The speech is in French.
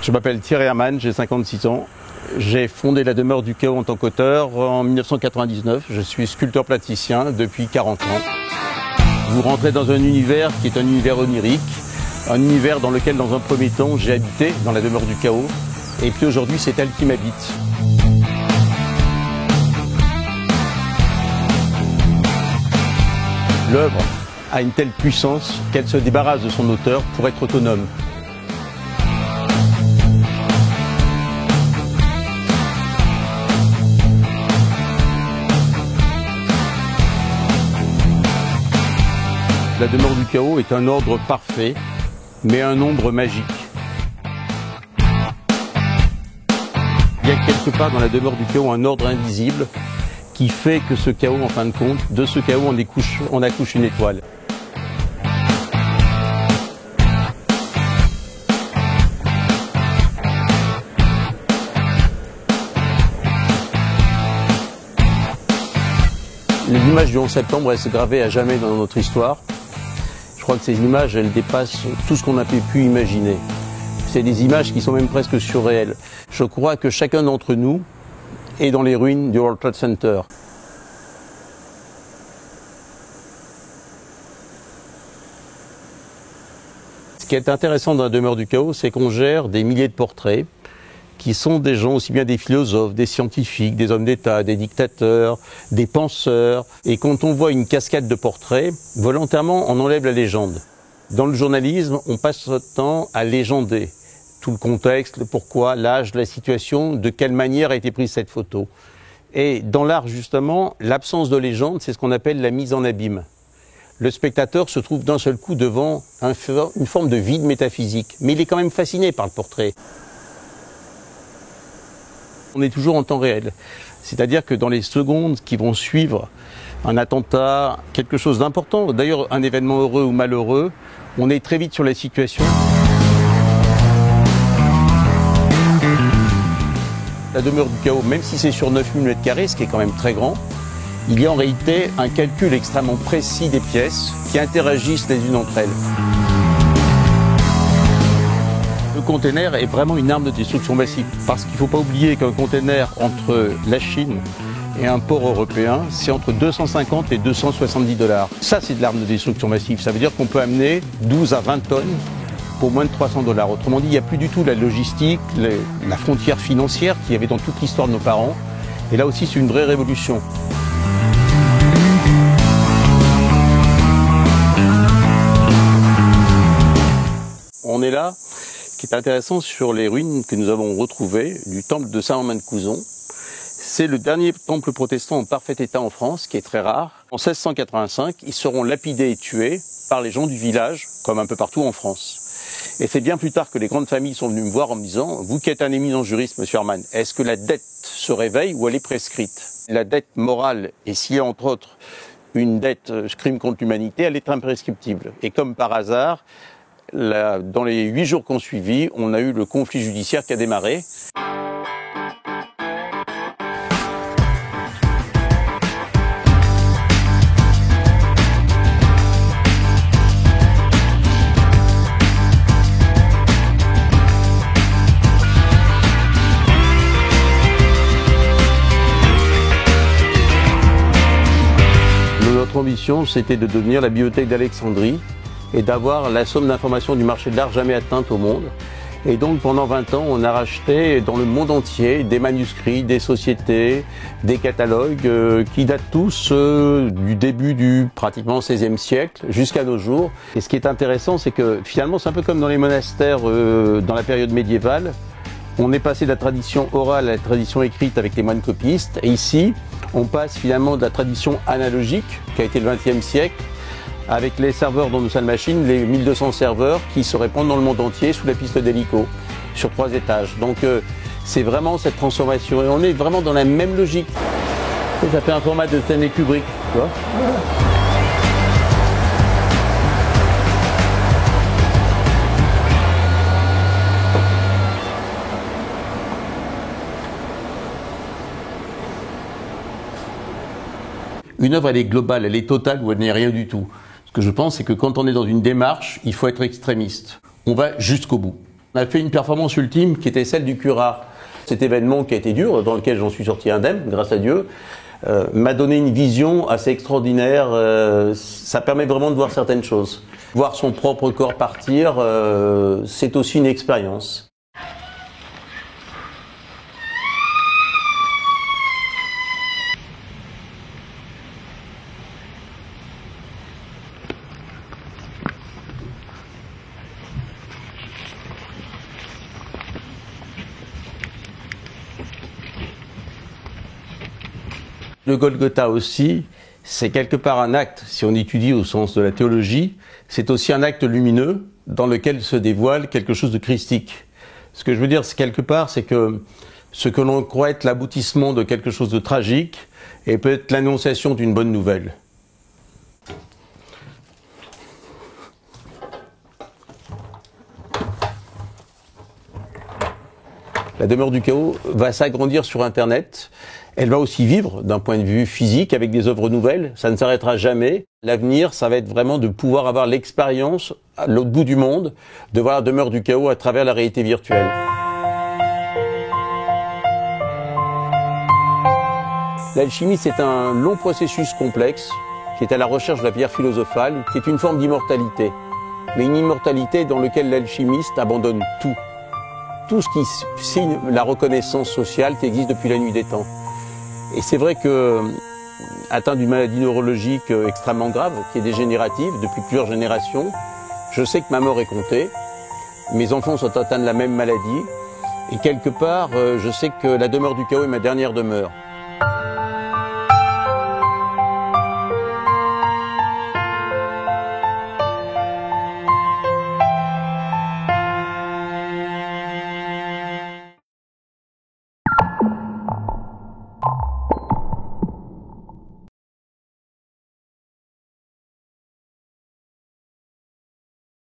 Je m'appelle Thierry Hermann, j'ai 56 ans. J'ai fondé la Demeure du Chaos en tant qu'auteur en 1999. Je suis sculpteur plasticien depuis 40 ans. Vous rentrez dans un univers qui est un univers onirique, un univers dans lequel, dans un premier temps, j'ai habité dans la Demeure du Chaos. Et puis aujourd'hui, c'est elle qui m'habite. L'œuvre a une telle puissance qu'elle se débarrasse de son auteur pour être autonome. La Demeure du Chaos est un ordre parfait, mais un nombre magique. Il y a quelque part dans la Demeure du Chaos un ordre invisible qui fait que ce chaos, en fin de compte, de ce chaos, on accouche une étoile. Les images du 11 septembre restent gravées à jamais dans notre histoire. Je crois que ces images, elles dépassent tout ce qu'on a pu imaginer. C'est des images qui sont même presque surréelles. Je crois que chacun d'entre nous est dans les ruines du World Trade Center. Ce qui est intéressant dans la Demeure du Chaos, c'est qu'on gère des milliers de portraits qui sont des gens, aussi bien des philosophes, des scientifiques, des hommes d'État, des dictateurs, des penseurs. Et quand on voit une cascade de portraits, volontairement, on enlève la légende. Dans le journalisme, on passe notre temps à légender tout le contexte, le pourquoi, l'âge, la situation, de quelle manière a été prise cette photo. Et dans l'art, justement, l'absence de légende, c'est ce qu'on appelle la mise en abîme. Le spectateur se trouve d'un seul coup devant une forme de vide métaphysique, mais il est quand même fasciné par le portrait. On est toujours en temps réel, c'est-à-dire que dans les secondes qui vont suivre un attentat, quelque chose d'important, d'ailleurs un événement heureux ou malheureux, on est très vite sur la situation. La Demeure du Chaos, même si c'est sur 9000 m², ce qui est quand même très grand, il y a en réalité un calcul extrêmement précis des pièces qui interagissent les unes entre elles. Le container est vraiment une arme de destruction massive, parce qu'il ne faut pas oublier qu'un container entre la Chine et un port européen, c'est entre 250 et 270 $. Ça, c'est de l'arme de destruction massive. Ça veut dire qu'on peut amener 12 à 20 tonnes pour moins de 300 $. Autrement dit, il n'y a plus du tout la logistique, la frontière financière qu'il y avait dans toute l'histoire de nos parents. Et là aussi, c'est une vraie révolution. On est là. Ce qui est intéressant sur les ruines que nous avons retrouvées du temple de Saint-Romain-de-Couzon, c'est le dernier temple protestant en parfait état en France, qui est très rare. En 1685, ils seront lapidés et tués par les gens du village, comme un peu partout en France. Et c'est bien plus tard que les grandes familles sont venues me voir en me disant « Vous qui êtes un éminent juriste, monsieur Hermann, est-ce que la dette se réveille ou elle est prescrite ?» La dette morale, et s'il y a entre autres une dette crime contre l'humanité, elle est imprescriptible. Et comme par hasard, dans les 8 jours qui ont suivi, on a eu le conflit judiciaire qui a démarré. Notre ambition, c'était de devenir la bibliothèque d'Alexandrie et d'avoir la somme d'informations du marché de l'art jamais atteinte au monde. Et donc pendant 20 ans, on a racheté dans le monde entier des manuscrits, des sociétés, des catalogues qui datent tous du début du pratiquement 16e siècle jusqu'à nos jours. Et ce qui est intéressant, c'est que finalement, c'est un peu comme dans les monastères dans la période médiévale. On est passé de la tradition orale à la tradition écrite avec les moines copistes. Et ici, on passe finalement de la tradition analogique, qui a été le XXe siècle, avec les serveurs dans nos salles machines, les 1200 serveurs qui se répandent dans le monde entier sous la piste d'hélico, sur 3 étages. Donc c'est vraiment cette transformation. Et on est vraiment dans la même logique. Et ça fait un format de Stanley Kubrick, tu vois. Une œuvre, elle est globale, elle est totale ou elle n'est rien du tout. Ce que je pense, c'est que quand on est dans une démarche, il faut être extrémiste. On va jusqu'au bout. On a fait une performance ultime qui était celle du Cura. Cet événement qui a été dur, dans lequel j'en suis sorti indemne, grâce à Dieu, m'a donné une vision assez extraordinaire. Ça permet vraiment de voir certaines choses. Voir son propre corps partir, c'est aussi une expérience. Le Golgotha aussi, c'est quelque part un acte, si on étudie au sens de la théologie, c'est aussi un acte lumineux dans lequel se dévoile quelque chose de christique. Ce que je veux dire, c'est quelque part, c'est que ce que l'on croit être l'aboutissement de quelque chose de tragique est peut-être l'annonciation d'une bonne nouvelle. La demeure du chaos va s'agrandir sur Internet. Elle va aussi vivre d'un point de vue physique avec des œuvres nouvelles. Ça ne s'arrêtera jamais. L'avenir, ça va être vraiment de pouvoir avoir l'expérience à l'autre bout du monde, de voir la demeure du chaos à travers la réalité virtuelle. L'alchimie, c'est un long processus complexe qui est à la recherche de la pierre philosophale, qui est une forme d'immortalité. Mais une immortalité dans laquelle l'alchimiste abandonne tout. Tout ce qui signe la reconnaissance sociale qui existe depuis la nuit des temps. Et c'est vrai que, atteint d'une maladie neurologique extrêmement grave, qui est dégénérative depuis plusieurs générations, je sais que ma mort est comptée. Mes enfants sont atteints de la même maladie. Et quelque part, je sais que la demeure du chaos est ma dernière demeure.